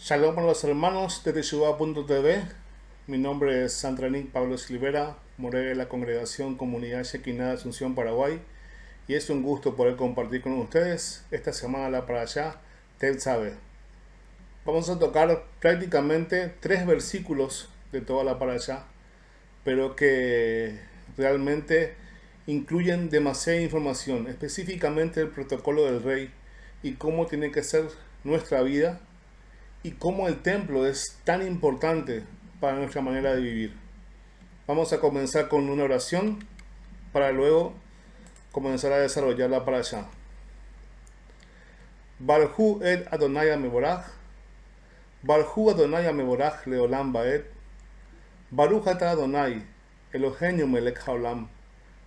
Shalom a los hermanos de Teshuvah.tv. Mi nombre es Santranik Pablo Silvera, moré de la congregación Comunidad Shekinah de Asunción, Paraguay, y es un gusto poder compartir con ustedes esta semana la Parashá Tel Sabe. Vamos a tocar prácticamente 3 versículos de toda la Parashá, pero que realmente incluyen demasiada información, específicamente el protocolo del rey y cómo tiene que ser nuestra vida y cómo el templo es tan importante para nuestra manera de vivir. Vamos a comenzar con una oración para luego comenzar a desarrollarla para allá. Barhu et Adonai Mevorach, Barhu Adonai Mevorach Leolam Baed, Baruch ata Adonai Eloheinu melech haolam,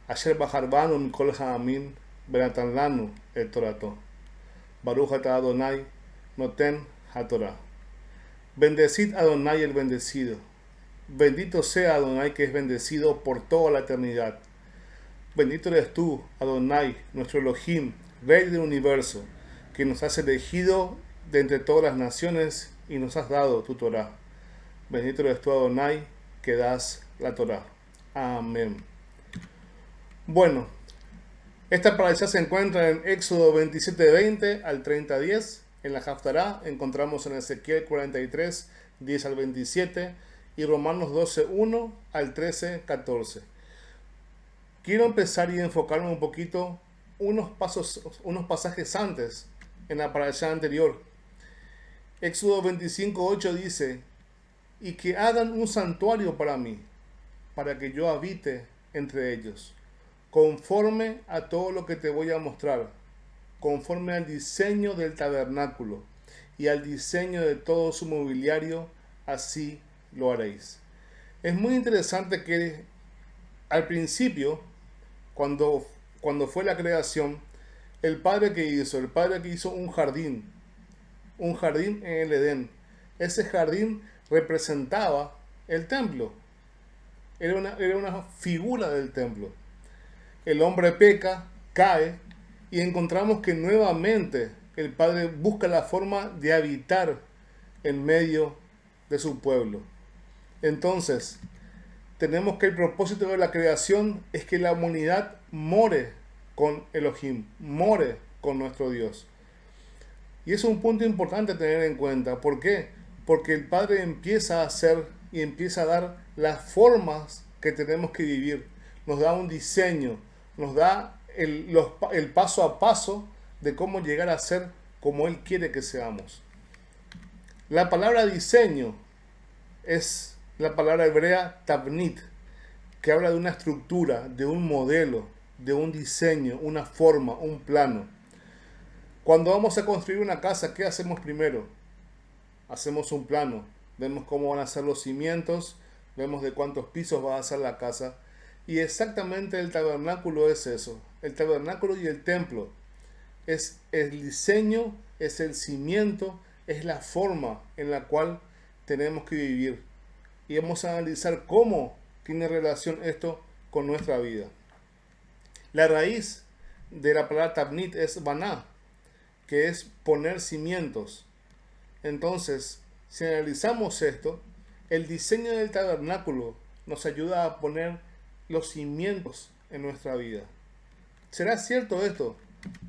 Asher bacharbanu mikol ha'amin, benatan lanu et torato. Baruch ata Adonai noten HaTorah. Bendecid a Adonai el bendecido. Bendito sea Adonai que es bendecido por toda la eternidad. Bendito eres tú, Adonai, nuestro Elohim, Rey del universo, que nos has elegido de entre todas las naciones y nos has dado tu Torah. Bendito eres tú, Adonai, que das la Torah. Amén. Bueno, esta parashá se encuentra en Éxodo 27:20 al 30:10. En la Haftará encontramos en Ezequiel 43, 10 al 27 y Romanos 12, 1 al 13, 14. Quiero empezar y enfocarme un poquito unos pasajes antes en la parashá anterior. Éxodo 25, 8 dice: y que hagan un santuario para mí, para que yo habite entre ellos, conforme a todo lo que te voy a mostrar, conforme al diseño del tabernáculo y al diseño de todo su mobiliario, así lo haréis. Es muy interesante que al principio, cuando fue la creación, el Padre que hizo un jardín en el Edén. Ese jardín representaba el templo, era una figura del templo. El hombre peca, cae, y encontramos que nuevamente el Padre busca la forma de habitar en medio de su pueblo. Entonces, tenemos que el propósito de la creación es que la humanidad more con Elohim, more con nuestro Dios. Y es un punto importante a tener en cuenta. ¿Por qué? Porque el Padre empieza a hacer y empieza a dar las formas que tenemos que vivir. Nos da un diseño, nos da el paso a paso de cómo llegar a ser como Él quiere que seamos. La palabra diseño es la palabra hebrea tabnit, que habla de una estructura, de un modelo, de un diseño, una forma, un plano. Cuando vamos a construir una casa, ¿qué hacemos primero? Hacemos un plano, vemos cómo van a ser los cimientos, vemos de cuántos pisos va a ser la casa. Y exactamente el tabernáculo es eso. El tabernáculo y el templo es el diseño, es el cimiento, es la forma en la cual tenemos que vivir. Y vamos a analizar cómo tiene relación esto con nuestra vida. La raíz de la palabra tabnit es baná, que es poner cimientos. Entonces, si analizamos esto, el diseño del tabernáculo nos ayuda a poner los cimientos en nuestra vida. ¿Será cierto esto?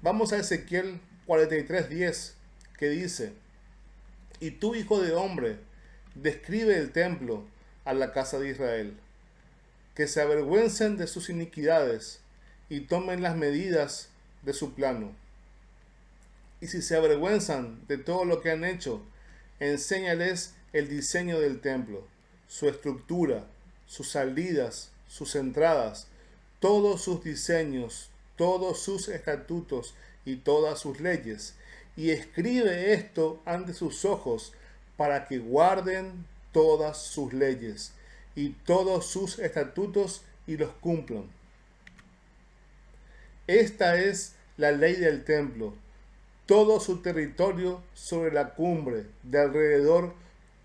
Vamos a Ezequiel 43:10, que dice: y tú, hijo de hombre, describe el templo a la casa de Israel, que se avergüencen de sus iniquidades y tomen las medidas de su plano. Y si se avergüenzan de todo lo que han hecho, enséñales el diseño del templo, su estructura, sus salidas, sus entradas, todos sus diseños, todos sus estatutos y todas sus leyes, y escribe esto ante sus ojos para que guarden todas sus leyes y todos sus estatutos y los cumplan. Esta es la ley del templo. Todo su territorio sobre la cumbre de alrededor,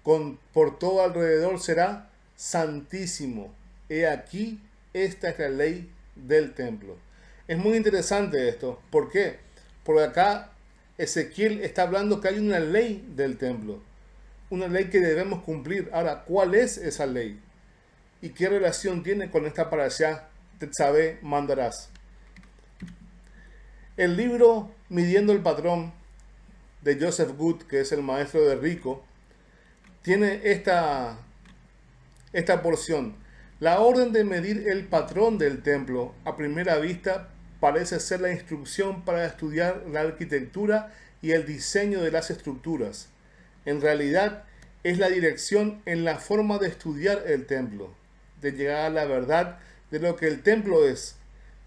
por todo alrededor, será santísimo. He aquí, esta es la ley del templo. Es muy interesante esto. ¿Por qué? Porque acá Ezequiel está hablando que hay una ley del templo. una ley que debemos cumplir. Ahora, ¿cuál es esa ley? ¿Y qué relación tiene con esta parashá? Tetzaveh, mandarás. El libro Midiendo el Patrón de Joseph Good, que es el maestro de Rico, tiene esta porción. La orden de medir el patrón del templo, a primera vista, parece ser la instrucción para estudiar la arquitectura y el diseño de las estructuras. En realidad, es la dirección en la forma de estudiar el templo, de llegar a la verdad de lo que el templo es.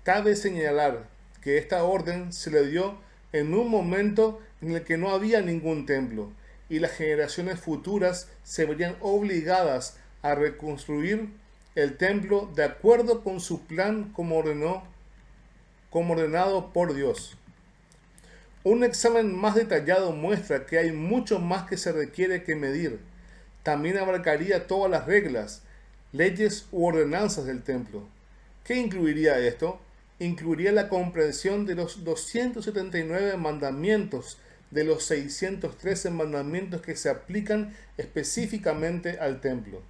Cabe señalar que esta orden se le dio en un momento en el que no había ningún templo, y las generaciones futuras se verían obligadas a reconstruir el templo de acuerdo con su plan como ordenado por Dios. Un examen más detallado muestra que hay mucho más que se requiere que medir. También abarcaría todas las reglas, leyes u ordenanzas del templo. ¿Qué incluiría esto? Incluiría la comprensión de los 279 mandamientos de los 613 mandamientos que se aplican específicamente al templo.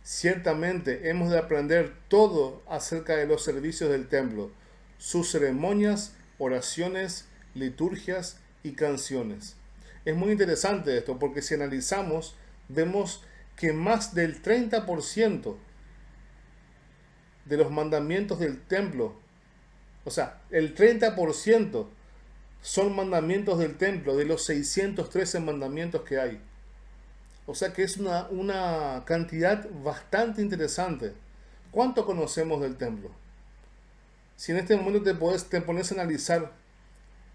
Ciertamente hemos de aprender todo acerca de los servicios del templo, sus ceremonias, oraciones, liturgias y canciones. Es muy interesante esto porque si analizamos, vemos que más del 30% de los mandamientos del templo, o sea, el 30% son mandamientos del templo, de los 613 mandamientos que hay. O sea que es una cantidad bastante interesante. ¿Cuánto conocemos del templo? Si en este momento te pones a analizar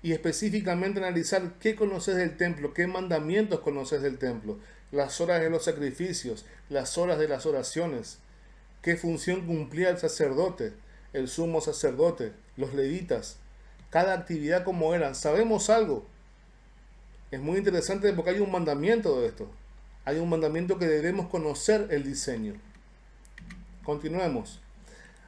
y específicamente analizar qué conoces del templo, qué mandamientos conoces del templo, las horas de los sacrificios, las horas de las oraciones, qué función cumplía el sacerdote, el sumo sacerdote, los levitas, cada actividad como eran, ¿sabemos algo? Es muy interesante porque hay un mandamiento de esto. Hay un mandamiento que debemos conocer el diseño. Continuemos.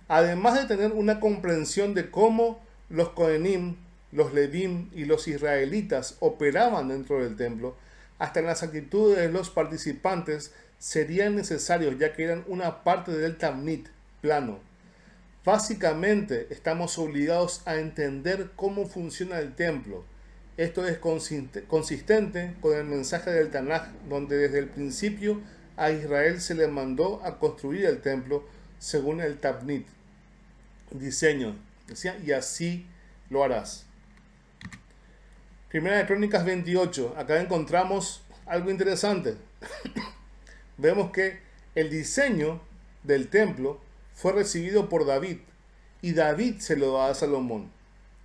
Además de tener una comprensión de cómo los Kohenim, los Levim y los israelitas operaban dentro del templo, hasta en las actitudes de los participantes serían necesarios, ya que eran una parte del Tamnit, plano. Básicamente estamos obligados a entender cómo funciona el templo. Esto es consistente con el mensaje del Tanaj, donde desde el principio a Israel se le mandó a construir el templo según el Tamnit. Diseño, decía, y así lo harás. Primera de Crónicas 28, acá encontramos algo interesante. Vemos que el diseño del templo fue recibido por David, y David se lo da a Salomón.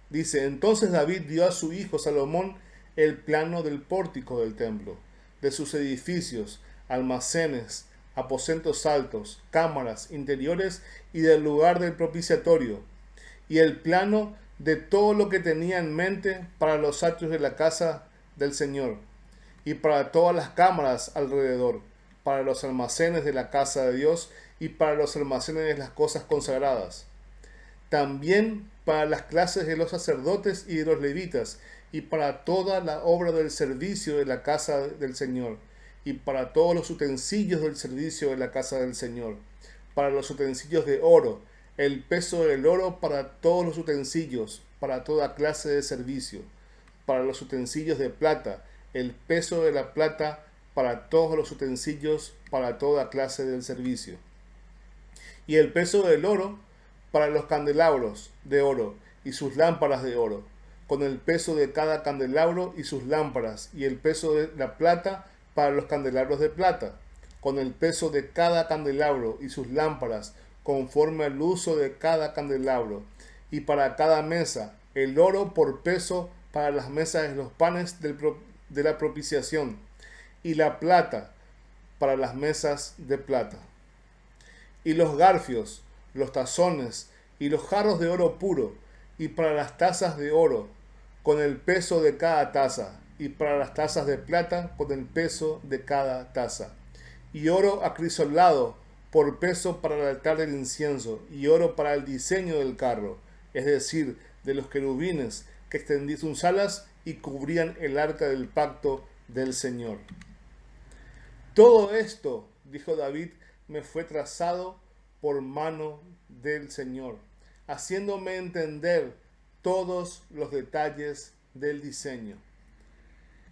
Dice, entonces David dio a su hijo Salomón el plano del pórtico del templo, de sus edificios, almacenes, aposentos altos, cámaras interiores y del lugar del propiciatorio, y el plano de todo lo que tenía en mente para los atrios de la casa del Señor, y para todas las cámaras alrededor, para los almacenes de la casa de Dios y para los almacenes de las cosas consagradas. También para las clases de los sacerdotes y de los levitas, y para toda la obra del servicio de la casa del Señor, y para todos los utensilios del servicio de la casa del Señor, para los utensilios de oro, el peso del oro para todos los utensilios, para toda clase de servicio, para los utensilios de plata, el peso de la plata para todos los utensilios, para toda clase del servicio, y el peso del oro para los candelabros de oro y sus lámparas de oro, con el peso de cada candelabro y sus lámparas, y el peso de la plata para los candelabros de plata, con el peso de cada candelabro y sus lámparas, conforme al uso de cada candelabro, y para cada mesa, el oro por peso para las mesas de los panes de la propiciación, y la plata para las mesas de plata. Y los garfios, los tazones y los jarros de oro puro, y para las tazas de oro, con el peso de cada taza, y para las tazas de plata, con el peso de cada taza. Y oro acrisolado por peso para el altar del incienso, y oro para el diseño del carro, es decir, de los querubines que extendían sus alas y cubrían el arca del pacto del Señor. Todo esto, dijo David, me fue trazado por mano del Señor, haciéndome entender todos los detalles del diseño.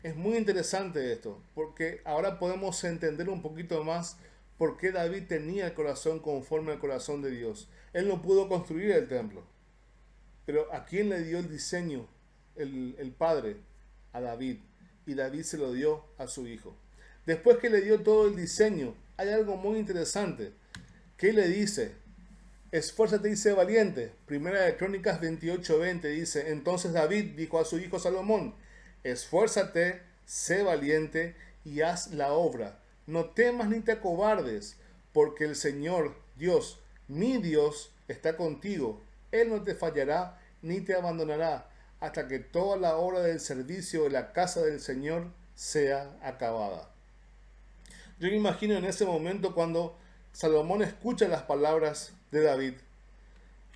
Es muy interesante esto, porque ahora podemos entender un poquito más por qué David tenía el corazón conforme al corazón de Dios. Él no pudo construir el templo, pero ¿a quién le dio el diseño? El padre, a David, y David se lo dio a su hijo. Después que le dio todo el diseño, hay algo muy interesante. ¿Qué le dice? Esfuérzate y sé valiente. Primera de Crónicas 28:20 dice, entonces David dijo a su hijo Salomón, esfuérzate, sé valiente y haz la obra. No temas ni te acobardes, porque el Señor, Dios, mi Dios, está contigo. Él no te fallará ni te abandonará hasta que toda la obra del servicio de la casa del Señor sea acabada. Yo me imagino en ese momento cuando Salomón escucha las palabras de David.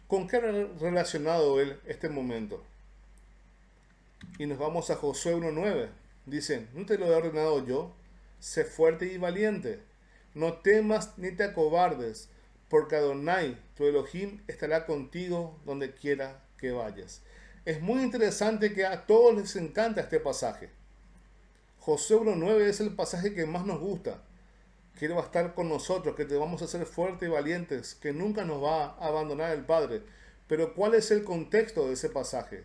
¿Con qué ha relacionado él este momento? Y nos vamos a Josué 1:9. Dice, ¿no te lo he ordenado yo? Sé fuerte y valiente. No temas ni te acobardes, porque Adonai, tu Elohim, estará contigo donde quiera que vayas. Es muy interesante que a todos les encanta este pasaje. Josué 1:9 es el pasaje que más nos gusta, que Él va a estar con nosotros, que te vamos a hacer fuertes y valientes, que nunca nos va a abandonar el Padre. Pero ¿cuál es el contexto de ese pasaje?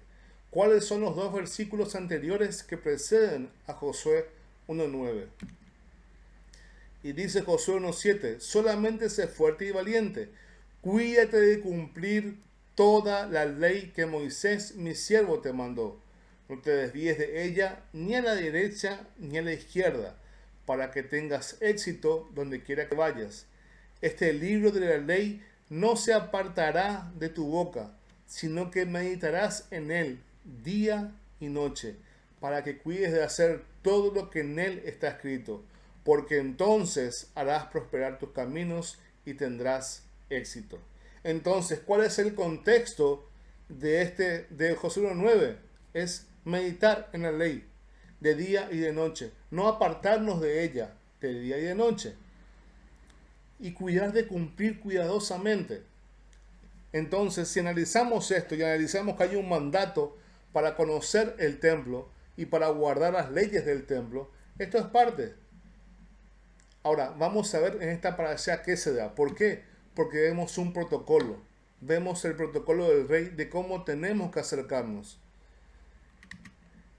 ¿Cuáles son los dos versículos anteriores que preceden a Josué 1:9? Y dice Josué 1:7, solamente sé fuerte y valiente, cuídate de cumplir toda la ley que Moisés mi siervo te mandó. No te desvíes de ella ni a la derecha ni a la izquierda, para que tengas éxito donde quiera que vayas. Este libro de la ley no se apartará de tu boca, sino que meditarás en él día y noche, para que cuides de hacer todo lo que en él está escrito, porque entonces harás prosperar tus caminos y tendrás éxito. Entonces, ¿cuál es el contexto de Josué 1:9? Es meditar en la ley de día y de noche, no apartarnos de ella de día y de noche, y cuidar de cumplir cuidadosamente. Entonces, si analizamos esto y analizamos que hay un mandato para conocer el templo y para guardar las leyes del templo, esto es parte. Ahora, vamos a ver en esta parasha qué se da. ¿Por qué? Porque vemos un protocolo. Vemos el protocolo del rey de cómo tenemos que acercarnos.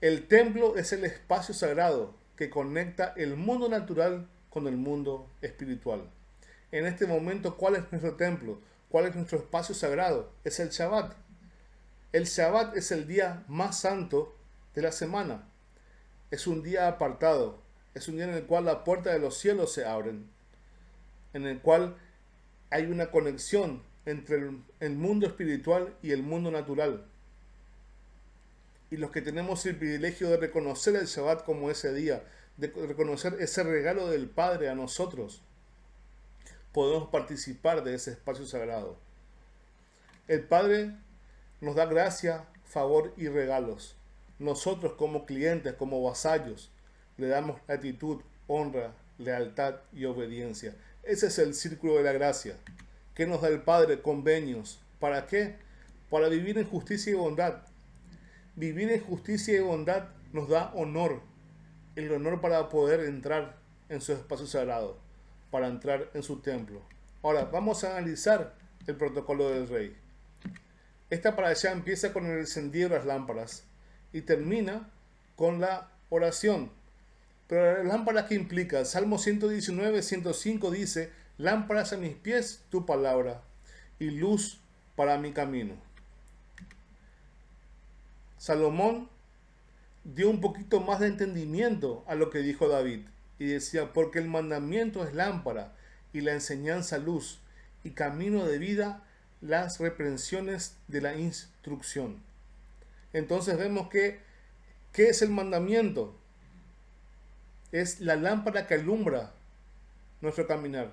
El templo es el espacio sagrado que conecta el mundo natural con el mundo espiritual. En este momento, ¿cuál es nuestro templo? ¿Cuál es nuestro espacio sagrado? Es el Shabbat. El Shabbat es el día más santo de la semana. Es un día apartado. Es un día en el cual la puerta de los cielos se abren. En el cual hay una conexión entre el mundo espiritual y el mundo natural. Y los que tenemos el privilegio de reconocer el Shabbat como ese día, de reconocer ese regalo del Padre a nosotros, podemos participar de ese espacio sagrado. El Padre nos da gracia, favor y regalos. Nosotros como clientes, como vasallos, le damos gratitud, honra, lealtad y obediencia. Ese es el círculo de la gracia. ¿Qué nos da el Padre? Convenios. ¿Para qué? Para vivir en justicia y bondad. Vivir en justicia y bondad nos da honor. El honor para poder entrar en su espacio sagrado, para entrar en su templo. Ahora, vamos a analizar el protocolo del rey. Esta parasha empieza con el encendido de las lámparas y termina con la oración. Pero la lámpara, ¿qué implica? Salmo 119, 105 dice, lámparas a mis pies tu palabra y luz para mi camino. Salomón dio un poquito más de entendimiento a lo que dijo David y decía, porque el mandamiento es lámpara y la enseñanza luz y camino de vida las reprensiones de la instrucción. Entonces vemos que, ¿qué es el mandamiento? Es la lámpara que alumbra nuestro caminar.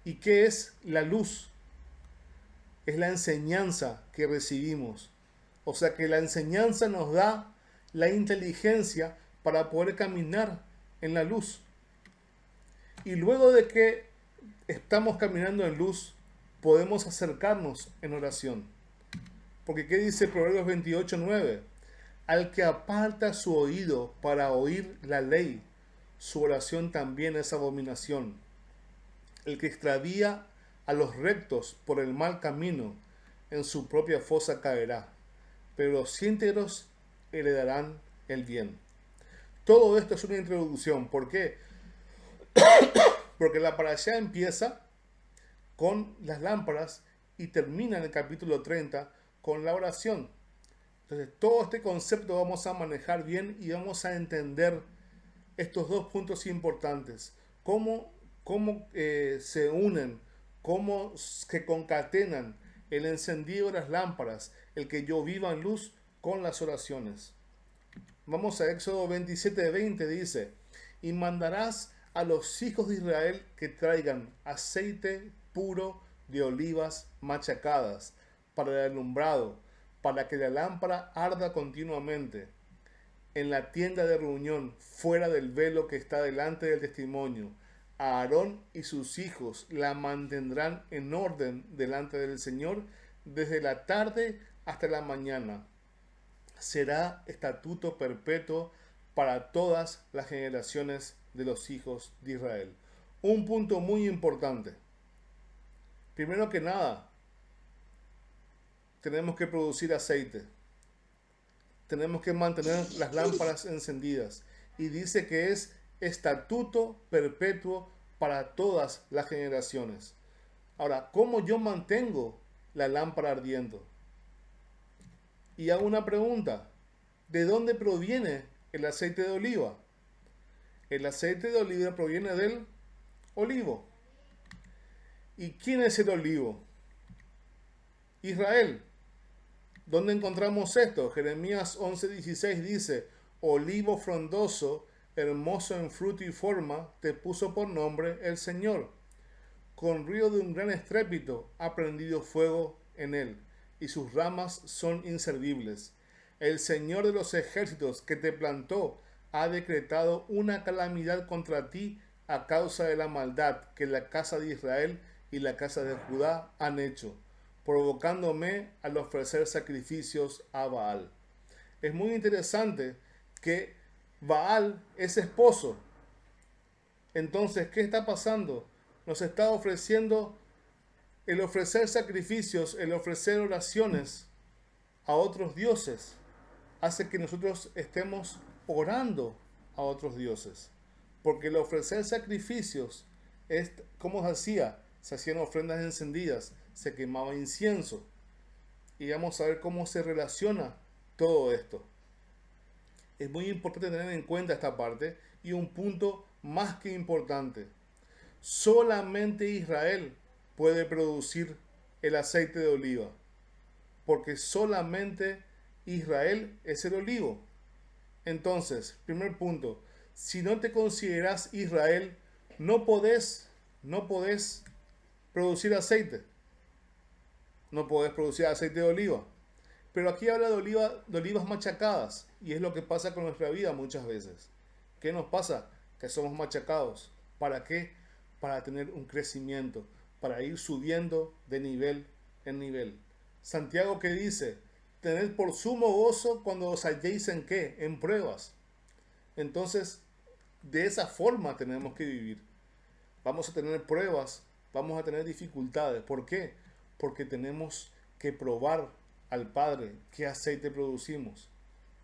¿Y qué es la luz? Es la enseñanza que recibimos. O sea que la enseñanza nos da la inteligencia para poder caminar en la luz. Y luego de que estamos caminando en luz, podemos acercarnos en oración. Porque ¿qué dice Proverbios 28:9? Al que aparta su oído para oír la ley, su oración también es abominación. El que extravía a los rectos por el mal camino, en su propia fosa caerá, pero los íntegros heredarán el bien. Todo esto es una introducción. ¿Por qué? Porque la parashá empieza con las lámparas y termina en el capítulo 30 con la oración. Entonces, todo este concepto vamos a manejar bien y vamos a entender estos dos puntos importantes. Cómo se unen, cómo se concatenan el encendido de las lámparas, el que yo viva en luz con las oraciones. Vamos a Éxodo 27:20, dice, y mandarás a los hijos de Israel que traigan aceite puro de olivas machacadas para el alumbrado, para que la lámpara arda continuamente en la tienda de reunión, fuera del velo que está delante del testimonio. A Aarón y sus hijos la mantendrán en orden delante del Señor desde la tarde hasta la mañana. Será estatuto perpetuo para todas las generaciones de los hijos de Israel. Un punto muy importante. Primero que nada, tenemos que producir aceite. Tenemos que mantener las lámparas encendidas. Y dice que es estatuto perpetuo para todas las generaciones. Ahora, ¿cómo yo mantengo la lámpara ardiendo? Y hago una pregunta. ¿De dónde proviene el aceite de oliva? El aceite de oliva proviene del olivo. ¿Y quién es el olivo? Israel. ¿Dónde encontramos esto? Jeremías 11:16 dice, olivo frondoso, hermoso en fruto y forma, te puso por nombre el Señor. Con río de un gran estrépito ha prendido fuego en él, y sus ramas son inservibles. El Señor de los ejércitos que te plantó ha decretado una calamidad contra ti a causa de la maldad que la casa de Israel y la casa de Judá han hecho, provocándome al ofrecer sacrificios a Baal. Es muy interesante que Baal es esposo. Entonces, ¿qué está pasando? Nos está ofreciendo el ofrecer sacrificios, el ofrecer oraciones a otros dioses. Hace que nosotros estemos orando a otros dioses. Porque el ofrecer sacrificios es como se hacía. Se hacían ofrendas encendidas, se quemaba incienso. Y vamos a ver cómo se relaciona todo esto. Es muy importante tener en cuenta esta parte y un punto más que importante. Solamente Israel puede producir el aceite de oliva, porque solamente Israel es el olivo. Entonces, primer punto, si no te consideras Israel, no podés producir aceite. No podés producir aceite de oliva. Pero aquí habla de olivas machacadas, y es lo que pasa con nuestra vida muchas veces. ¿Qué nos pasa? Que somos machacados. ¿Para qué? Para tener un crecimiento, para ir subiendo de nivel en nivel. Santiago que dice, tened por sumo gozo cuando os halléis en qué, en pruebas. Entonces, de esa forma tenemos que vivir. Vamos a tener pruebas, vamos a tener dificultades. ¿Por qué? Porque tenemos que probar al Padre qué aceite producimos.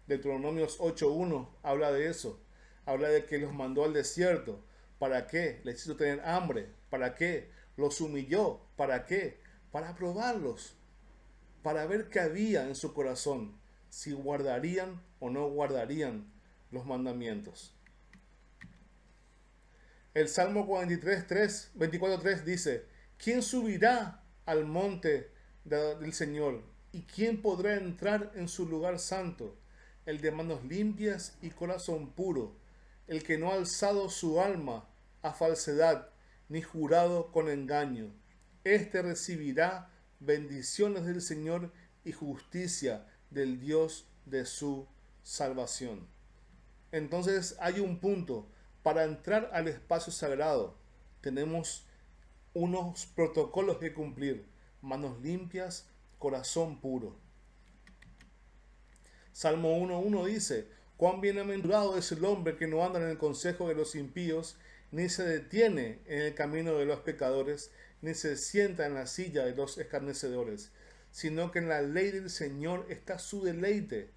Deuteronomios 8:1 habla de eso. Habla de que los mandó al desierto. ¿Para qué? Les hizo tener hambre. ¿Para qué? Los humilló. ¿Para qué? Para probarlos. Para ver qué había en su corazón. Si guardarían o no guardarían los mandamientos. El Salmo 24:3 dice, ¿quién subirá al monte del Señor? ¿Y quién podrá entrar en su lugar santo? El de manos limpias y corazón puro, el que no ha alzado su alma a falsedad, ni jurado con engaño. Este recibirá bendiciones del Señor y justicia del Dios de su salvación. Entonces hay un punto para entrar al espacio sagrado. tenemos unos protocolos que cumplir. Manos limpias, corazón puro. Salmo 1.1 dice: cuán bienaventurado es el hombre que no anda en el consejo de los impíos, ni se detiene en el camino de los pecadores, ni se sienta en la silla de los escarnecedores, sino que en la ley del Señor está su deleite,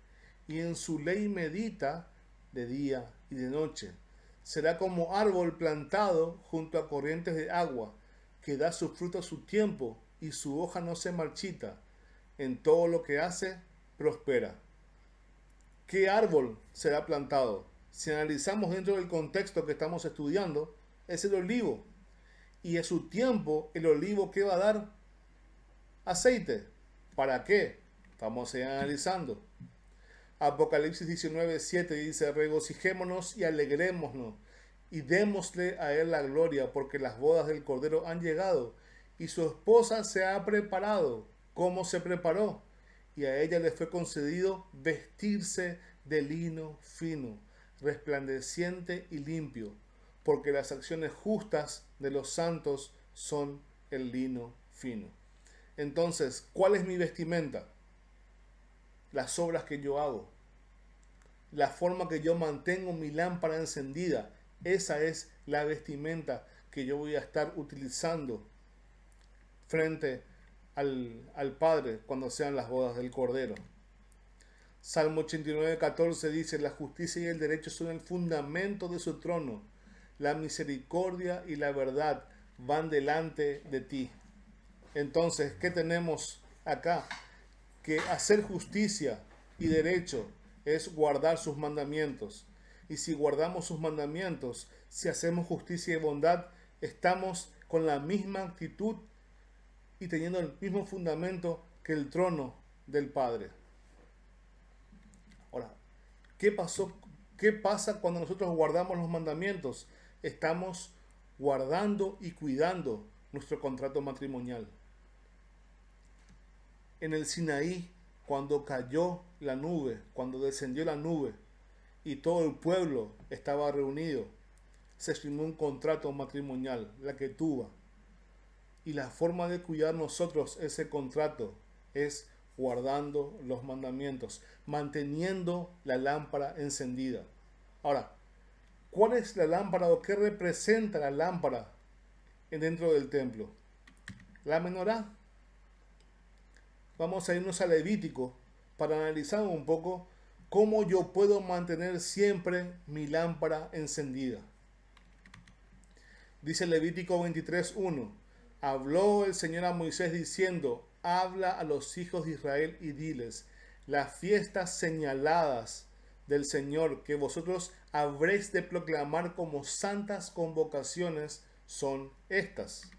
y en su ley medita de día y de noche. Será como árbol plantado junto a corrientes de agua, que da su fruto a su tiempo, y su hoja no se marchita. En todo lo que hace, prospera. ¿Qué árbol será plantado? Si analizamos dentro del contexto que estamos estudiando, es el olivo. Y a su tiempo, el olivo, ¿qué va a dar? Aceite. ¿Para qué? Vamos a ir analizando. Apocalipsis 19:7 dice: regocijémonos y alegrémonos, y démosle a él la gloria, porque las bodas del Cordero han llegado, y su esposa se ha preparado. ¿Cómo se preparó? Y a ella le fue concedido vestirse de lino fino, resplandeciente y limpio, porque las acciones justas de los santos son el lino fino. Entonces, ¿cuál es mi vestimenta? Las obras que yo hago, la forma que yo mantengo mi lámpara encendida. Esa es la vestimenta que yo voy a estar utilizando frente al Padre cuando sean las bodas del Cordero. Salmo 89:14 dice: la justicia y el derecho son el fundamento de su trono, la misericordia y la verdad van delante de ti. Entonces, ¿qué tenemos acá? Que hacer justicia y derecho es guardar sus mandamientos. Y si guardamos sus mandamientos, si hacemos justicia y bondad, estamos con la misma actitud y teniendo el mismo fundamento que el trono del Padre. Ahora, ¿qué pasa cuando nosotros guardamos los mandamientos? Estamos guardando y cuidando nuestro contrato matrimonial. En el Sinaí, cuando cayó la nube, cuando descendió la nube y todo el pueblo estaba reunido, se firmó un contrato matrimonial, la ketubá. Y la forma de cuidar nosotros ese contrato es guardando los mandamientos, manteniendo la lámpara encendida. Ahora, ¿cuál es la lámpara o qué representa la lámpara dentro del templo? La menorá. Vamos a irnos a Levítico para analizar un poco cómo yo puedo mantener siempre mi lámpara encendida. Dice Levítico 23:1: habló el Señor a Moisés diciendo: habla a los hijos de Israel y diles: las fiestas señaladas del Señor que vosotros habréis de proclamar como santas convocaciones son estas.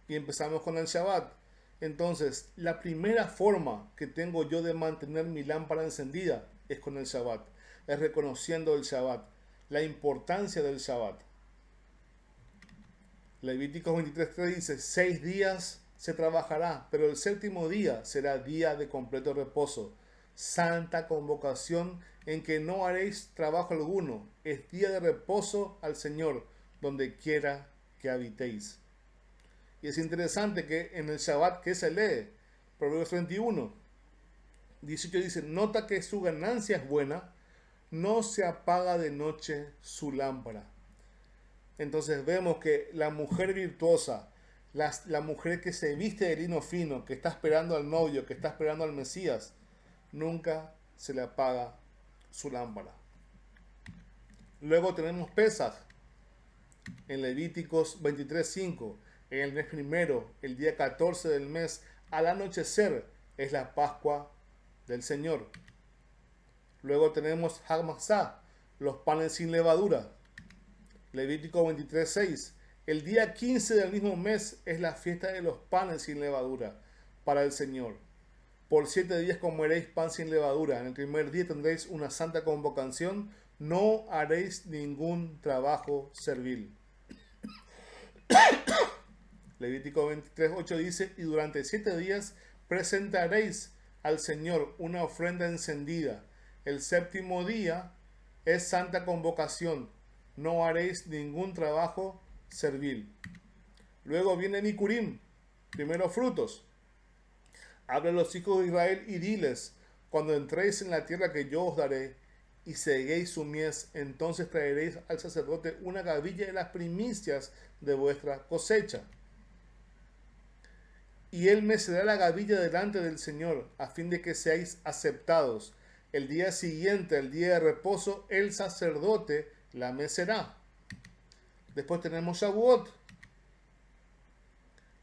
Y empezamos con el Shabbat. Entonces, la primera forma que tengo yo de mantener mi lámpara encendida es con el Shabbat, es reconociendo el Shabbat, la importancia del Shabbat. Levíticos 23:3 dice: 6 días se trabajará, pero el séptimo día será día de completo reposo, santa convocación en que no haréis trabajo alguno, es día de reposo al Señor, donde quiera que habitéis. Y es interesante que en el Shabbat, que se lee, Proverbios 31, 18 dice: nota que su ganancia es buena, no se apaga de noche su lámpara. Entonces vemos que la mujer virtuosa, la mujer que se viste de lino fino, que está esperando al novio, que está esperando al Mesías, nunca se le apaga su lámpara. Luego tenemos Pesaj, en Levíticos 23:5. En el mes primero, el día 14 del mes, al anochecer, es la Pascua del Señor. Luego tenemos Hag Matzah, los panes sin levadura. Levítico 23:6. El día 15 del mismo mes es la fiesta de los panes sin levadura para el Señor. Por 7 días comeréis pan sin levadura. En el primer día tendréis una santa convocación. No haréis ningún trabajo servil. Levítico 23:8 dice: y durante 7 días presentaréis al Señor una ofrenda encendida. El séptimo día es santa convocación. No haréis ningún trabajo servil. Luego viene Bikurim, primeros frutos. Habla a los hijos de Israel y diles: cuando entréis en la tierra que yo os daré y seguéis su mies, entonces traeréis al sacerdote una gavilla de las primicias de vuestra cosecha. Y él mecerá la gavilla delante del Señor, a fin de que seáis aceptados. El día siguiente, el día de reposo, el sacerdote la mecerá. Después tenemos Shavuot.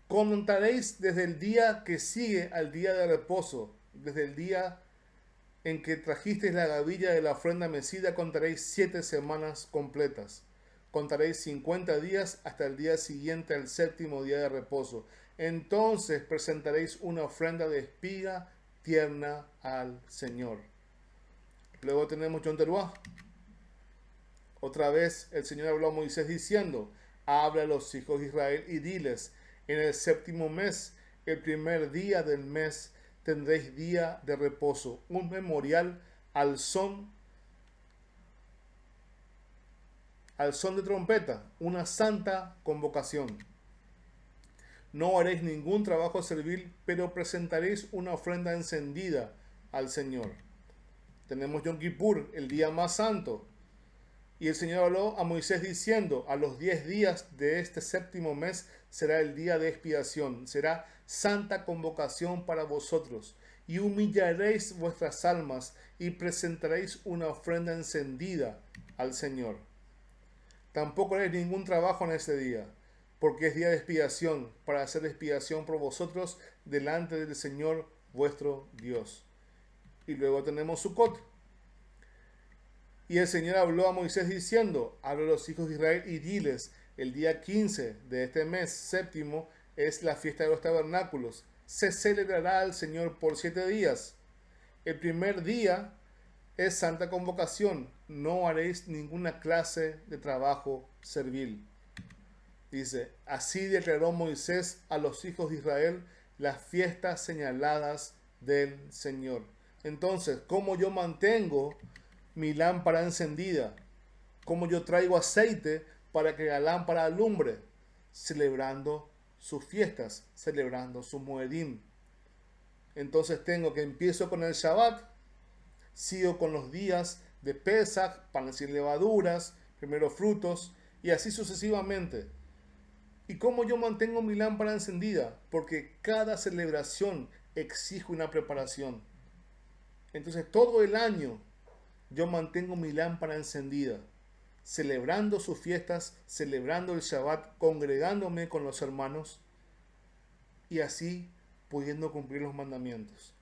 Contaréis desde el día que sigue al día de reposo, desde el día en que trajisteis la gavilla de la ofrenda mecida, contaréis 7 semanas completas. Contaréis 50 días hasta el día siguiente al séptimo día de reposo. Entonces presentaréis una ofrenda de espiga tierna al Señor. Luego tenemos Yom Teruah. Otra vez el Señor habló a Moisés diciendo: habla a los hijos de Israel y diles: en el séptimo mes, el primer día del mes, tendréis día de reposo, un memorial al son de trompeta, una santa convocación. No haréis ningún trabajo servil, pero presentaréis una ofrenda encendida al Señor. Tenemos Yom Kippur, el día más santo. Y el Señor habló a Moisés diciendo: a los 10 días de este séptimo mes será el día de expiación, será santa convocación para vosotros, y humillaréis vuestras almas y presentaréis una ofrenda encendida al Señor. Tampoco haréis ningún trabajo en ese día, porque es día de expiación, para hacer expiación por vosotros delante del Señor vuestro Dios. Y luego tenemos Sukkot. Y el Señor habló a Moisés diciendo: habla a los hijos de Israel y diles: el día 15 de este mes séptimo es la fiesta de los tabernáculos. Se celebrará al Señor por 7 días. El primer día es santa convocación. No haréis ninguna clase de trabajo servil. Dice: así declaró Moisés a los hijos de Israel las fiestas señaladas del Señor. Entonces, ¿cómo yo mantengo mi lámpara encendida? ¿Cómo yo traigo aceite para que la lámpara alumbre? Celebrando sus fiestas, celebrando su Moedim. Entonces empiezo con el Shabbat, sigo con los días de Pesach, panes sin levaduras, primeros frutos, y así sucesivamente. ¿Y cómo yo mantengo mi lámpara encendida? Porque cada celebración exige una preparación. Entonces todo el año yo mantengo mi lámpara encendida, celebrando sus fiestas, celebrando el Shabbat, congregándome con los hermanos y así pudiendo cumplir los mandamientos.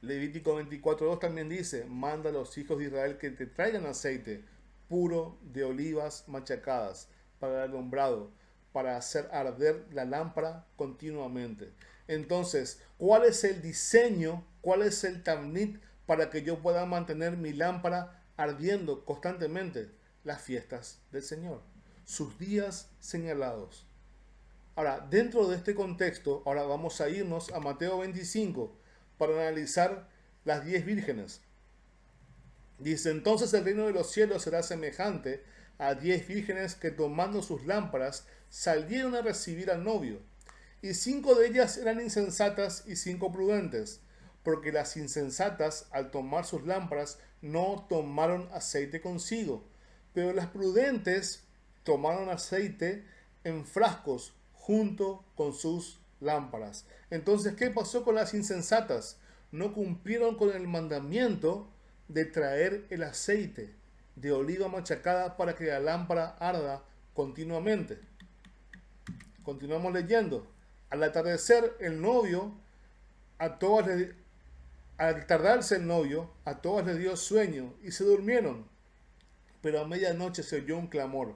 Levítico 24:2 también dice: manda a los hijos de Israel que te traigan aceite puro de olivas machacadas para el alumbrado, para hacer arder la lámpara continuamente. Entonces, ¿cuál es el diseño? ¿Cuál es el tamnit para que yo pueda mantener mi lámpara ardiendo constantemente? Las fiestas del Señor, sus días señalados. Ahora, dentro de este contexto, ahora vamos a irnos a Mateo 25 para analizar las 10 vírgenes. Dice: entonces el reino de los cielos será semejante a 10 vírgenes que, tomando sus lámparas, salieron a recibir al novio. Y 5 de ellas eran insensatas y 5 prudentes, porque las insensatas, al tomar sus lámparas, no tomaron aceite consigo, pero las prudentes tomaron aceite en frascos junto con sus lámparas. Entonces, ¿qué pasó con las insensatas? No cumplieron con el mandamiento de traer el aceite de oliva machacada para que la lámpara arda continuamente. Continuamos leyendo. Al atardarse el novio, a todas les dio sueño y se durmieron. Pero a medianoche se oyó un clamor: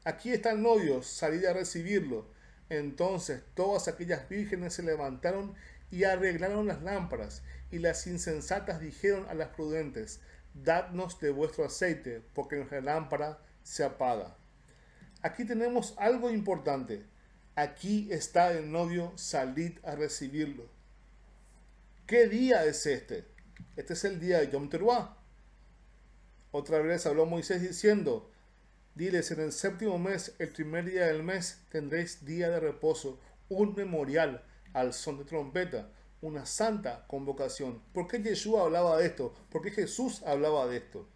aquí está el novio, salid a recibirlo. Entonces todas aquellas vírgenes se levantaron y arreglaron las lámparas. Y las insensatas dijeron a las prudentes: dadnos de vuestro aceite, porque nuestra lámpara se apaga. Aquí tenemos algo importante. Aquí está el novio, salid a recibirlo. ¿Qué día es este? Este es el día de Yom Teruah. Otra vez habló Moisés diciendo: Diles, en el séptimo mes, el primer día del mes, tendréis día de reposo, un memorial al son de trompeta, una santa convocación. ¿Por qué Yeshua hablaba de esto? ¿Por qué Jesús hablaba de esto?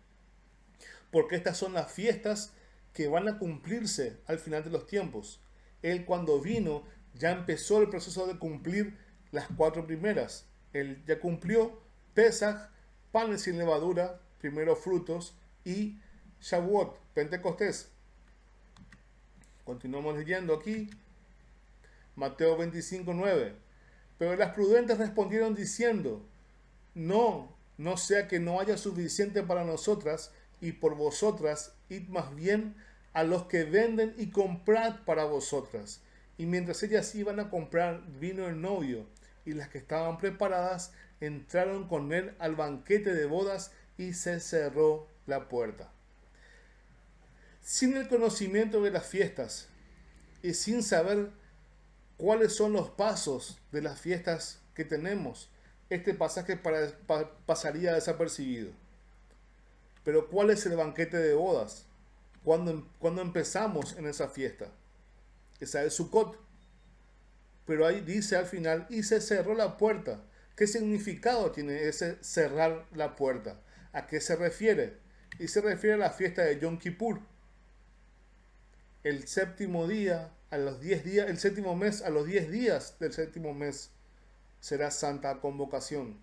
Porque estas son las fiestas que van a cumplirse al final de los tiempos. Él cuando vino ya empezó el proceso de cumplir las 4 primeras. Él ya cumplió Pesaj, panes sin levadura, primeros frutos, y Shavuot, Pentecostés. Continuamos leyendo aquí, Mateo 25:9. Pero las prudentes respondieron diciendo, no sea que no haya suficiente para nosotras, y por vosotras id más bien a los que venden y comprad para vosotras. Y mientras ellas iban a comprar, vino el novio, y las que estaban preparadas entraron con él al banquete de bodas, y se cerró la puerta. Sin el conocimiento de las fiestas y sin saber cuáles son los pasos de las fiestas que tenemos, este pasaje pasaría desapercibido. Pero ¿cuál es el banquete de bodas? ¿Cuándo empezamos en esa fiesta? Esa es Sukkot. Pero ahí dice al final, y se cerró la puerta. ¿Qué significado tiene ese cerrar la puerta? ¿A qué se refiere? Y se refiere a la fiesta de Yom Kippur. El séptimo día, a los 10 días, el séptimo mes, a los 10 días del séptimo mes, será Santa Convocación.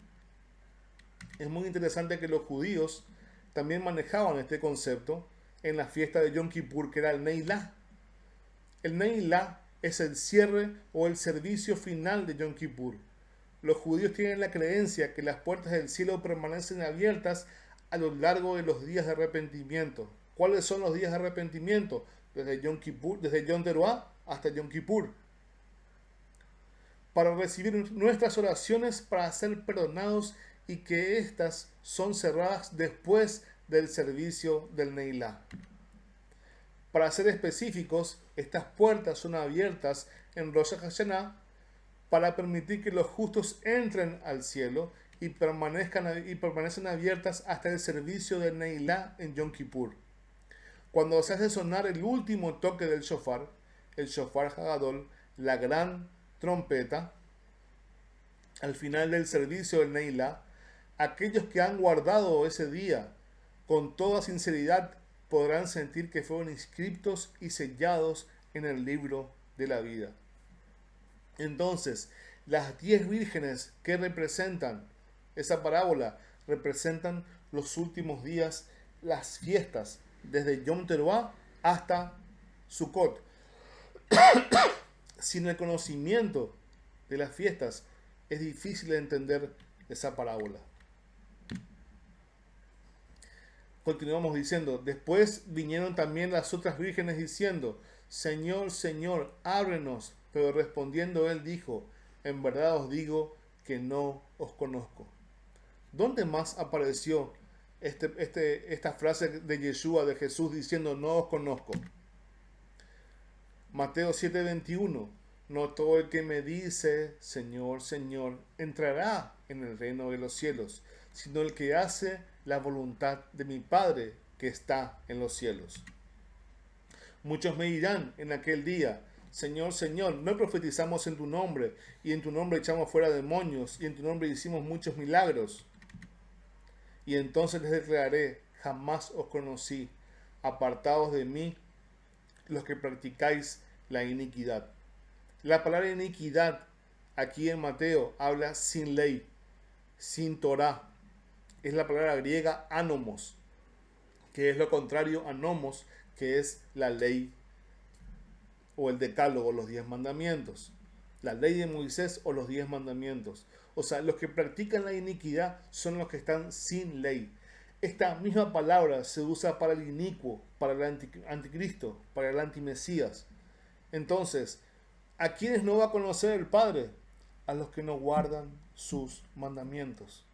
Es muy interesante que los judíos también manejaban este concepto en la fiesta de Yom Kippur, que era el Neilá. El Neilá es el cierre o el servicio final de Yom Kippur. Los judíos tienen la creencia que las puertas del cielo permanecen abiertas a lo largo de los días de arrepentimiento. ¿Cuáles son los días de arrepentimiento? Desde Yom Kippur, desde Yom Teruah hasta Yom Kippur. Para recibir nuestras oraciones, para ser perdonados, y que éstas son cerradas después del servicio del Neilá. Para ser específicos, estas puertas son abiertas en Rosh Hashanah para permitir que los justos entren al cielo y permanecen abiertas hasta el servicio del Neilá en Yom Kippur. Cuando se hace sonar el último toque del shofar, el shofar Hagadol, la gran trompeta, al final del servicio del Neilá, aquellos que han guardado ese día con toda sinceridad podrán sentir que fueron inscritos y sellados en el libro de la vida. Entonces, las 10 vírgenes que representan esa parábola, representan los últimos días, las fiestas, desde Yom Teruah hasta Sukkot. Sin el conocimiento de las fiestas, es difícil de entender esa parábola. Continuamos diciendo, después vinieron también las otras vírgenes diciendo, Señor, Señor, ábrenos. Pero respondiendo él dijo, en verdad os digo que no os conozco. ¿Dónde más apareció esta frase de Yeshua, de Jesús, diciendo no os conozco? Mateo 7:21, no todo el que me dice, Señor, Señor, entrará en el reino de los cielos, sino el que hace la voluntad de mi Padre que está en los cielos. Muchos me dirán en aquel día, Señor, Señor, no profetizamos en tu nombre, y en tu nombre echamos fuera demonios, y en tu nombre hicimos muchos milagros. Y entonces les declararé, jamás os conocí, apartados de mí, los que practicáis la iniquidad. La palabra iniquidad aquí en Mateo habla sin ley, sin Torah. Es la palabra griega anomos, que es lo contrario a nomos, que es la ley o el decálogo, los 10 mandamientos. La ley de Moisés o los 10 mandamientos. O sea, los que practican la iniquidad son los que están sin ley. Esta misma palabra se usa para el inicuo, para el anticristo, para el antimesías. Entonces, ¿a quiénes no va a conocer el Padre? A los que no guardan sus mandamientos.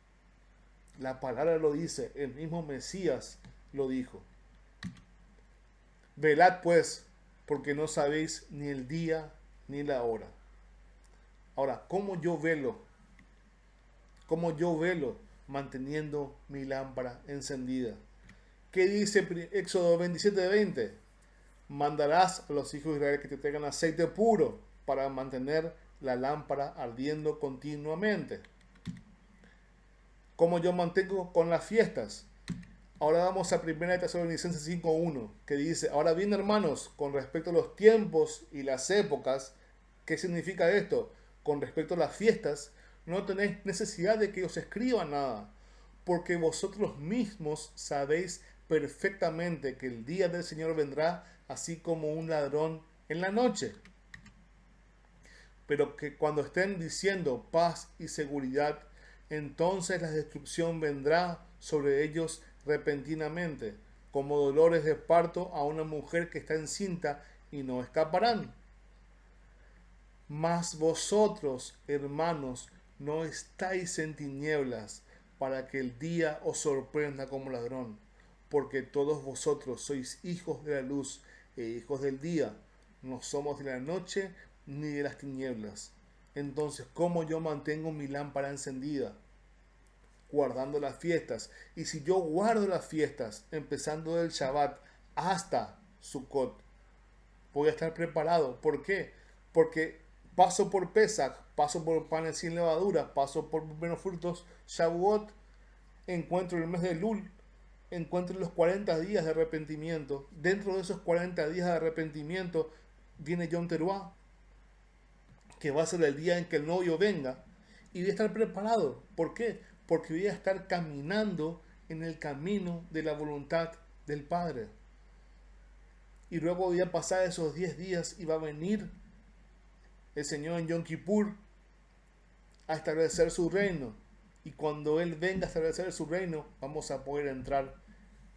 La palabra lo dice, el mismo Mesías lo dijo. Velad pues, porque no sabéis ni el día ni la hora. Ahora, ¿cómo yo velo? ¿Cómo yo velo? Manteniendo mi lámpara encendida. ¿Qué dice Éxodo 27:20? mandarás a los hijos de Israel que te traigan aceite puro para mantener la lámpara ardiendo continuamente. Como yo mantengo con las fiestas. Ahora vamos a 1 Tesalonicenses 5:1, que dice: ahora bien, hermanos, con respecto a los tiempos y las épocas, ¿qué significa esto? Con respecto a las fiestas, no tenéis necesidad de que os escriba nada, porque vosotros mismos sabéis perfectamente que el día del Señor vendrá así como un ladrón en la noche. Pero que cuando estén diciendo paz y seguridad, entonces la destrucción vendrá sobre ellos repentinamente, como dolores de parto a una mujer que está encinta, y no escaparán. Mas vosotros, hermanos, no estáis en tinieblas, para que el día os sorprenda como ladrón, porque todos vosotros sois hijos de la luz e hijos del día, no somos de la noche ni de las tinieblas. Entonces, ¿cómo yo mantengo mi lámpara encendida? Guardando las fiestas. Y si yo guardo las fiestas, empezando del Shabbat hasta Sukkot, voy a estar preparado. ¿Por qué? Porque paso por Pesach, paso por panes sin levadura, paso por buenos frutos, Shavuot, encuentro el mes de Lul, encuentro los 40 días de arrepentimiento. Dentro de esos 40 días de arrepentimiento viene Yom Teruah, que va a ser el día en que el novio venga, y voy a estar preparado. ¿Por qué? Porque voy a estar caminando en el camino de la voluntad del Padre. Y luego voy a pasar esos 10 días y va a venir el Señor en Yom Kippur a establecer su reino. Y cuando Él venga a establecer su reino, vamos a poder entrar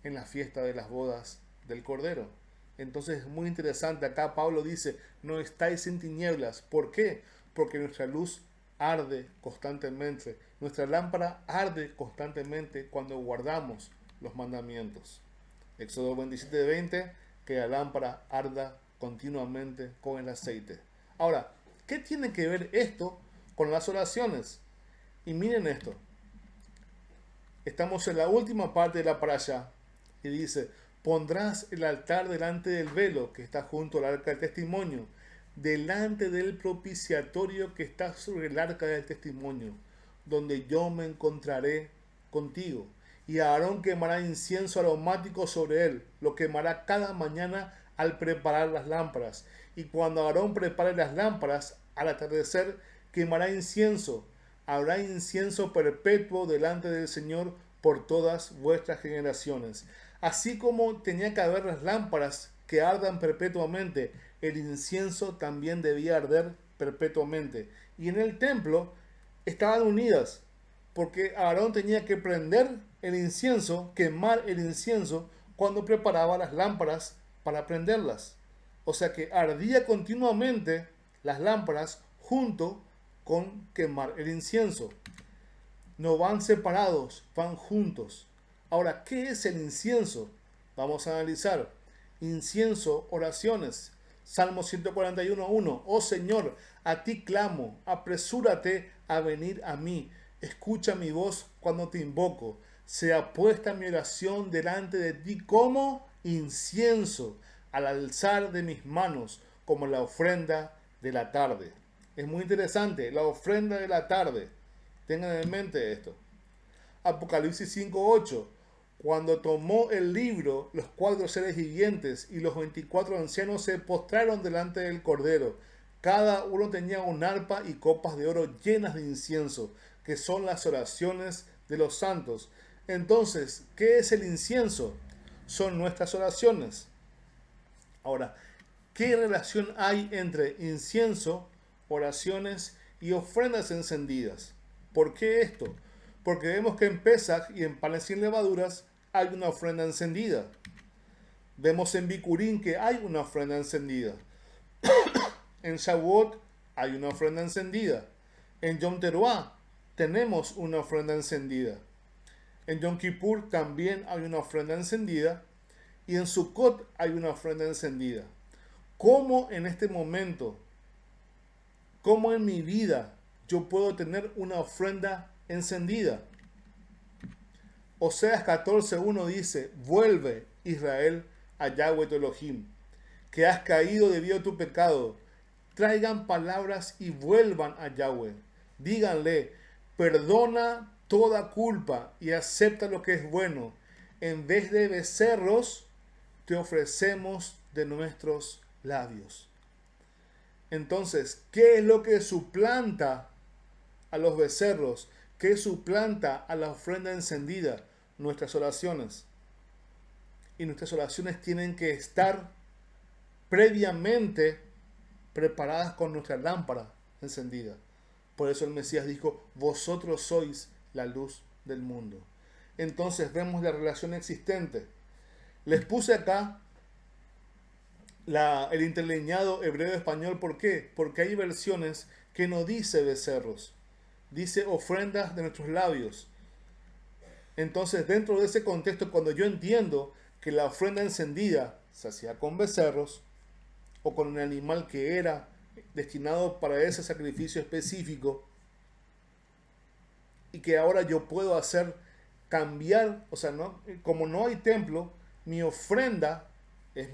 en la fiesta de las bodas del Cordero. Entonces es muy interesante. Acá Pablo dice: no estáis en tinieblas. ¿Por qué? Porque nuestra luz arde constantemente. Nuestra lámpara arde constantemente cuando guardamos los mandamientos. Éxodo 27:20, que la lámpara arda continuamente con el aceite. Ahora, ¿qué tiene que ver esto con las oraciones? Y miren esto. Estamos en la última parte de la parashá y dice: pondrás el altar delante del velo que está junto al arca del testimonio, delante del propiciatorio que está sobre el arca del testimonio, donde yo me encontraré contigo. Y Aarón quemará incienso aromático sobre él, lo quemará cada mañana al preparar las lámparas. Y cuando Aarón prepare las lámparas, al atardecer quemará incienso. Habrá incienso perpetuo delante del Señor por todas vuestras generaciones. Así como tenía que haber las lámparas que ardan perpetuamente, el incienso también debía arder perpetuamente. Y en el templo estaban unidas, porque Aarón tenía que prender el incienso, quemar el incienso, cuando preparaba las lámparas para prenderlas. O sea que ardía continuamente las lámparas junto con quemar el incienso. No van separados, van juntos. Ahora, ¿qué es el incienso? Vamos a analizar. Incienso, oraciones. Salmo 141:1. Oh Señor, a ti clamo, apresúrate a venir a mí. Escucha mi voz cuando te invoco. Sea puesta mi oración delante de ti como incienso, al alzar de mis manos, como la ofrenda de la tarde. Es muy interesante, la ofrenda de la tarde. Tengan en mente esto. Apocalipsis 5:8. Cuando tomó el libro, los 4 seres vivientes y los 24 ancianos se postraron delante del Cordero. Cada uno tenía un arpa y copas de oro llenas de incienso, que son las oraciones de los santos. Entonces, ¿qué es el incienso? Son nuestras oraciones. Ahora, ¿qué relación hay entre incienso, oraciones y ofrendas encendidas? ¿Por qué esto? Porque vemos que en Pesach y en panes sin levaduras hay una ofrenda encendida. Vemos en Bikurim que hay una ofrenda encendida. En Shavuot hay una ofrenda encendida. En Yom Teruah tenemos una ofrenda encendida. En Yom Kippur también hay una ofrenda encendida. Y en Sukkot hay una ofrenda encendida. ¿Cómo en este momento, cómo en mi vida yo puedo tener una ofrenda encendida? Oseas 14:1 dice: vuelve, Israel, a Yahweh tu Elohim, que has caído debido a tu pecado. Traigan palabras y vuelvan a Yahweh. Díganle, perdona toda culpa y acepta lo que es bueno. En vez de becerros, te ofrecemos de nuestros labios. Entonces, ¿qué es lo que suplanta a los becerros? ¿Qué suplanta a la ofrenda encendida? Nuestras oraciones. Y nuestras oraciones tienen que estar previamente preparadas con nuestra lámpara encendida. Por eso el Mesías dijo, vosotros sois la luz del mundo. Entonces vemos la relación existente. Les puse acá el interlineado hebreo-español. ¿Por qué? Porque hay versiones que no dice becerros, dice ofrendas de nuestros labios. Entonces, dentro de ese contexto, cuando yo entiendo que la ofrenda encendida se hacía con becerros o con un animal que era destinado para ese sacrificio específico, y que ahora yo puedo hacer cambiar, o sea, ¿no? Como no hay templo, mi ofrenda es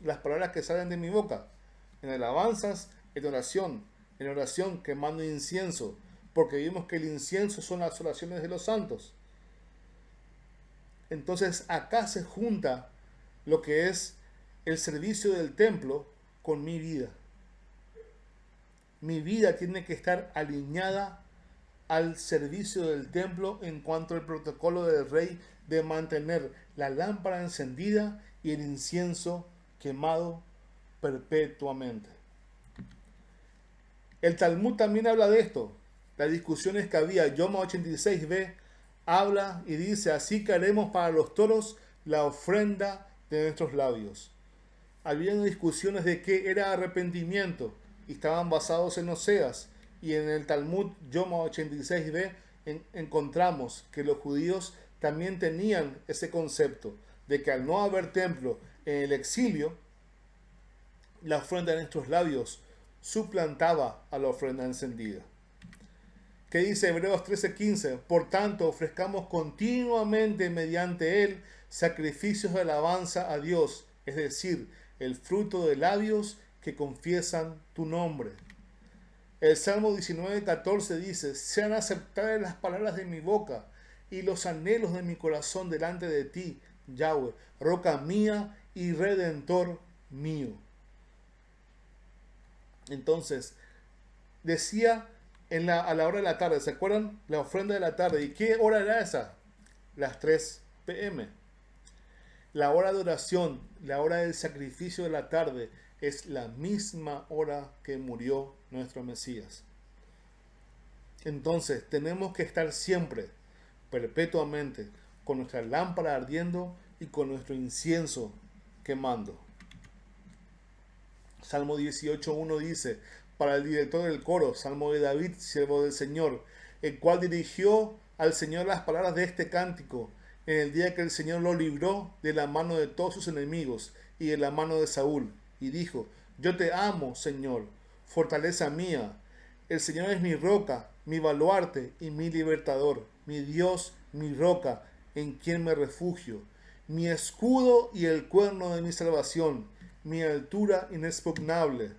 las palabras que salen de mi boca, en alabanzas, en oración quemando incienso, porque vimos que el incienso son las oraciones de los santos. Entonces acá se junta lo que es el servicio del templo con mi vida. Mi vida tiene que estar alineada al servicio del templo en cuanto al protocolo del rey de mantener la lámpara encendida y el incienso quemado perpetuamente. El Talmud también habla de esto. Las discusiones que había, Yoma 86b habla y dice, así que haremos para los toros la ofrenda de nuestros labios. Había discusiones de qué era arrepentimiento y estaban basados en Oseas. Y en el Talmud Yoma 86b encontramos que los judíos también tenían ese concepto de que al no haber templo en el exilio, la ofrenda de nuestros labios suplantaba a la ofrenda encendida. ¿Qué dice Hebreos 13:15? Por tanto, ofrezcamos continuamente mediante él sacrificios de alabanza a Dios, es decir, el fruto de labios que confiesan tu nombre. El Salmo 19:14 dice, sean aceptadas las palabras de mi boca y los anhelos de mi corazón delante de ti, Yahweh, roca mía y redentor mío. Entonces, decía a la hora de la tarde, ¿se acuerdan? La ofrenda de la tarde. ¿Y qué hora era esa? Las 3 p.m. La hora de oración, la hora del sacrificio de la tarde, es la misma hora que murió nuestro Mesías. Entonces tenemos que estar siempre, perpetuamente, con nuestra lámpara ardiendo y con nuestro incienso quemando. Salmo 18:1 dice, para el director del coro, Salmo de David, siervo del Señor, el cual dirigió al Señor las palabras de este cántico, en el día que el Señor lo libró de la mano de todos sus enemigos y de la mano de Saúl. Y dijo, yo te amo, Señor, fortaleza mía. El Señor es mi roca, mi baluarte y mi libertador, mi Dios, mi roca, en quien me refugio, mi escudo y el cuerno de mi salvación, mi altura inexpugnable.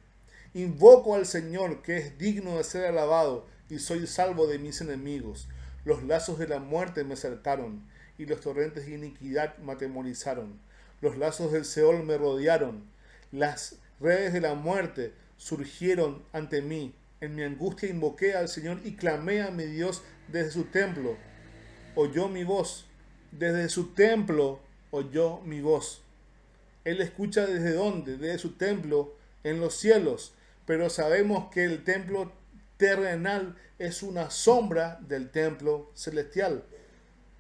Invoco al Señor, que es digno de ser alabado, y soy salvo de mis enemigos. Los lazos de la muerte me cercaron, y los torrentes de iniquidad me atemorizaron. Los lazos del Seol me rodearon. Las redes de la muerte surgieron ante mí. En mi angustia invoqué al Señor y clamé a mi Dios desde su templo. Oyó mi voz. Desde su templo oyó mi voz. Él escucha desde dónde, desde su templo en los cielos. Pero sabemos que el templo terrenal es una sombra del templo celestial.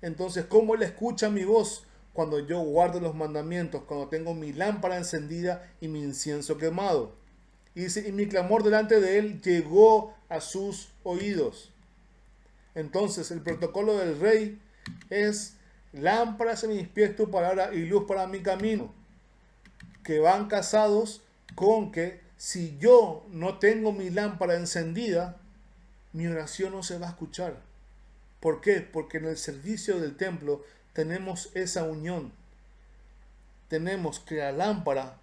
Entonces, ¿cómo Él escucha mi voz? Cuando yo guardo los mandamientos, cuando tengo mi lámpara encendida y mi incienso quemado. Y dice, y mi clamor delante de Él llegó a sus oídos. Entonces, el protocolo del rey es lámparas en mis pies tu palabra y luz para mi camino. Que van casados con que si yo no tengo mi lámpara encendida, mi oración no se va a escuchar. ¿Por qué? Porque en el servicio del templo tenemos esa unión. Tenemos que la lámpara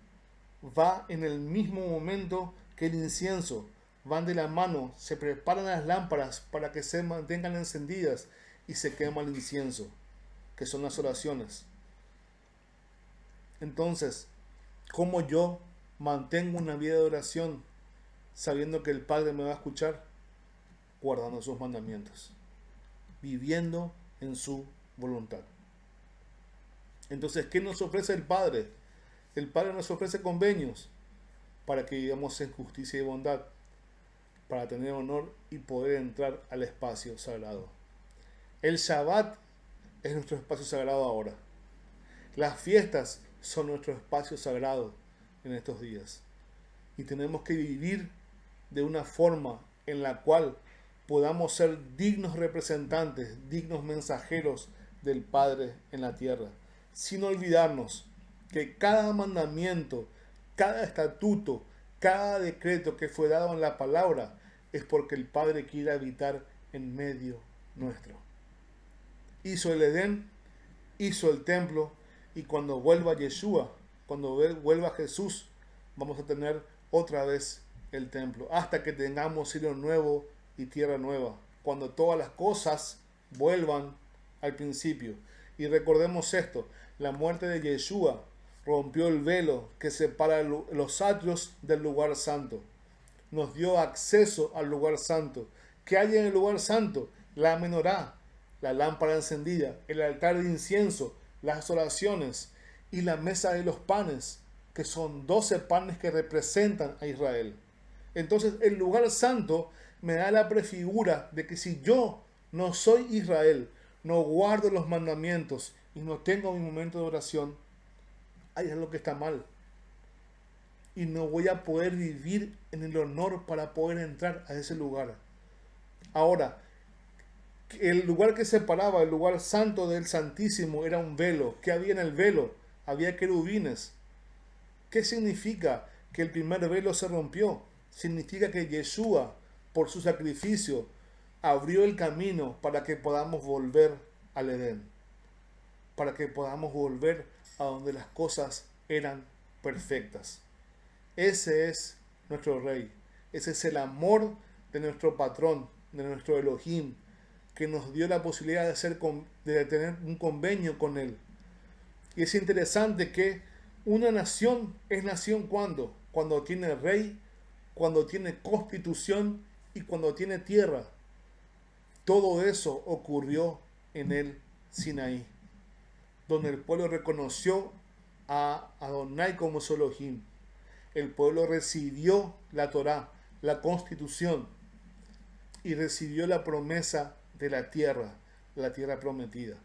va en el mismo momento que el incienso. Van de la mano, se preparan las lámparas para que se mantengan encendidas y se quema el incienso, que son las oraciones. Entonces, ¿cómo yo mantengo una vida de oración sabiendo que el Padre me va a escuchar? Guardando sus mandamientos, viviendo en su voluntad. Entonces, ¿qué nos ofrece el Padre? El Padre nos ofrece convenios para que vivamos en justicia y bondad, para tener honor y poder entrar al espacio sagrado. El Shabbat es nuestro espacio sagrado ahora. Las fiestas son nuestro espacio sagrado en estos días. Y tenemos que vivir de una forma en la cual podamos ser dignos representantes, dignos mensajeros del Padre en la tierra, sin olvidarnos que cada mandamiento, cada estatuto, cada decreto que fue dado en la palabra es porque el Padre quiere habitar en medio nuestro. Hizo el Edén, hizo el templo, y cuando vuelva Yeshua, cuando vuelva Jesús, vamos a tener otra vez el templo, hasta que tengamos cielo nuevo y tierra nueva, cuando todas las cosas vuelvan al principio. Y recordemos esto, la muerte de Yeshua rompió el velo que separa los atrios del lugar santo. Nos dio acceso al lugar santo. ¿Qué hay en el lugar santo? La menorá, la lámpara encendida, el altar de incienso, las oraciones y la mesa de los panes, que son 12 panes que representan a Israel. Entonces el lugar santo me da la prefigura de que si yo no soy Israel, no guardo los mandamientos y no tengo mi momento de oración, hay algo que está mal. Y no voy a poder vivir en el honor para poder entrar a ese lugar. Ahora, el lugar que separaba el lugar santo del santísimo era un velo. ¿Qué había en el velo? Había querubines. ¿Qué significa que el primer velo se rompió? Significa que Yeshua, por su sacrificio, abrió el camino para que podamos volver al Edén, para que podamos volver a donde las cosas eran perfectas. Ese es nuestro Rey, ese es el amor de nuestro patrón, de nuestro Elohim, que nos dio la posibilidad de tener un convenio con Él. Y es interesante que una nación es nación cuando tiene rey, cuando tiene constitución y cuando tiene tierra. Todo eso ocurrió en el Sinaí, donde el pueblo reconoció a Adonai como su Elohim. El pueblo recibió la Torá, la constitución, y recibió la promesa de la tierra prometida.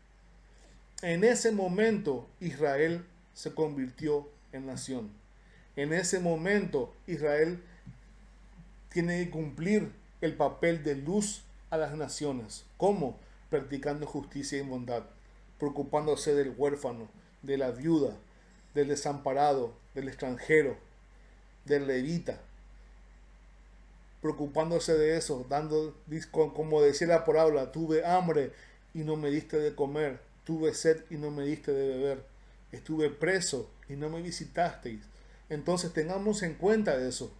En ese momento Israel se convirtió en nación. En ese momento Israel tiene que cumplir el papel de luz a las naciones. ¿Cómo? Practicando justicia y bondad, preocupándose del huérfano, de la viuda, del desamparado, del extranjero, del levita, preocupándose de eso, como decía la parábola, tuve hambre y no me diste de comer, tuve sed y no me diste de beber, estuve preso y no me visitasteis. Entonces tengamos en cuenta eso,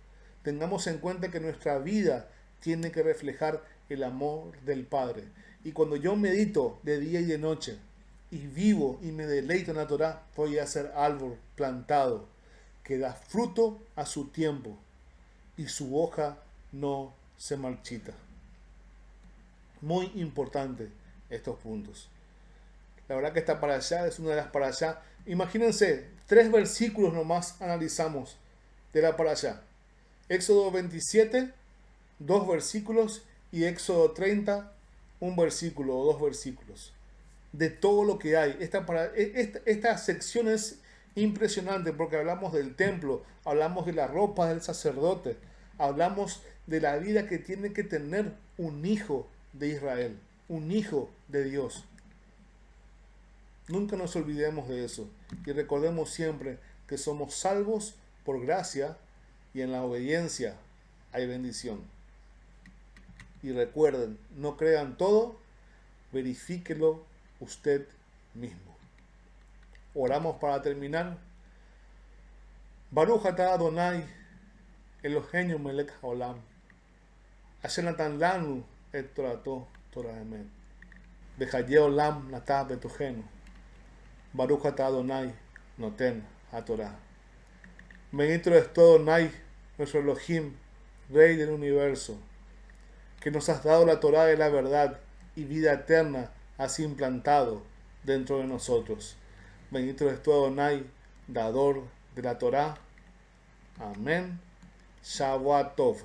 tengamos en cuenta que nuestra vida tiene que reflejar el amor del Padre. Y cuando yo medito de día y de noche y vivo y me deleito en la Torá, voy a ser árbol plantado que da fruto a su tiempo y su hoja no se marchita. Muy importante estos puntos. La verdad que esta parashá es una de las parashá. Imagínense, 3 versículos nomás analizamos de la parashá. Éxodo 27, 2 versículos, y Éxodo 30, 1 versículo o 2 versículos. De todo lo que hay. Esta sección es impresionante porque hablamos del templo, hablamos de la ropa del sacerdote, hablamos de la vida que tiene que tener un hijo de Israel, un hijo de Dios. Nunca nos olvidemos de eso y recordemos siempre que somos salvos por gracia y en la obediencia hay bendición. Y recuerden, no crean todo, verifíquelo usted mismo. Oramos para terminar. Baruch atah Adonai Eloheinu melech haolam. Asher natan lanu et torato Torah emet. Bechaye olam natah betochenu. Baruch atah Adonai noten haTorah. Bendito es todo Adonai, nuestro Elohim, Rey del universo, que nos has dado la Torah de la verdad y vida eterna has implantado dentro de nosotros. Bendito es tu Adonai, dador de la Torah. Amén. Shavuot Tov.